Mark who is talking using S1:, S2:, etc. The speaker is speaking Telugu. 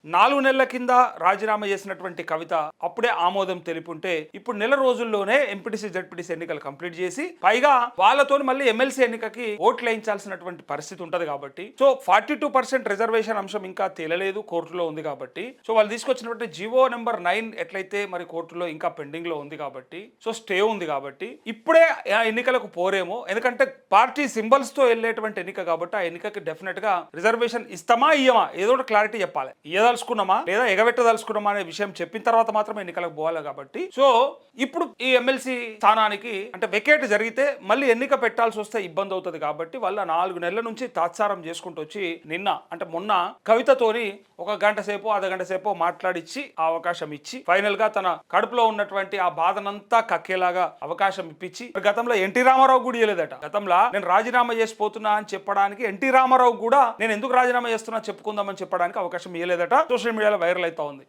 S1: 4 నెలల కింద రాజీనామా చేసినటువంటి కవిత అప్పుడే ఆమోదం తెలిపుంటే ఇప్పుడు నెల రోజుల్లోనే ఎంపీటీసీ జడ్పీటీసీ ఎన్నికలు కంప్లీట్ చేసి పైగా వాళ్ళతో మళ్ళీ ఎమ్మెల్సీ ఎన్నికకి ఓట్లు వేయించాల్సినటువంటి పరిస్థితి ఉంటది కాబట్టి సో 42% రిజర్వేషన్ అంశం ఇంకా తేలలేదు, కోర్టులో ఉంది కాబట్టి సో వాళ్ళు తీసుకొచ్చినటువంటి జీవో నెంబర్ 9 ఎట్లయితే మరి కోర్టులో ఇంకా పెండింగ్ లో ఉంది కాబట్టి సో స్టే ఉంది కాబట్టి ఇప్పుడే ఆ ఎన్నికలకు పోరేమో, ఎందుకంటే పార్టీ సింబల్స్ తో వెళ్ళేటువంటి ఎన్నిక కాబట్టి ఆ ఎన్నికకి డెఫినెట్ గా రిజర్వేషన్ ఇస్తామా ఇయ్యమా ఏదో ఒకటి క్లారిటీ చెప్పాలి. దలుచుకున్నామా లేదా ఎగబెట్టదలుచుకున్నామా అనే విషయం చెప్పిన తర్వాత మాత్రమే ఎన్నికలకు పోవాలి కాబట్టి సో ఇప్పుడు ఈ ఎమ్మెల్సీ స్థానానికి అంటే వెకేట్ జరిగితే మళ్ళీ ఎన్నిక పెట్టాల్సి వస్తే ఇబ్బంది అవుతుంది కాబట్టి వాళ్ళ 4 నెలల నుంచి తాత్సారం చేసుకుంటూ వచ్చి నిన్న అంటే మొన్న కవితతోని ఒక గంట సేపు అర్ధగంట సేపు మాట్లాడిచ్చి ఆ అవకాశం ఇచ్చి ఫైనల్ గా తన కడుపులో ఉన్నటువంటి ఆ బాధనంతా కక్కేలాగా అవకాశం ఇప్పించి గతంలో ఎన్టీ రామారావు కూడా ఇవ్వలేదట. గతంలో నేను రాజీనామా చేసిపోతున్నా అని చెప్పడానికి ఎన్టీ రామారావు కూడా నేను ఎందుకు రాజీనామా చేస్తున్నా చెప్పుకుందామని చెప్పడానికి అవకాశం ఇవ్వలేదట. సోషల్ మీడియాలో వైరల్ అవుతా ఉంది.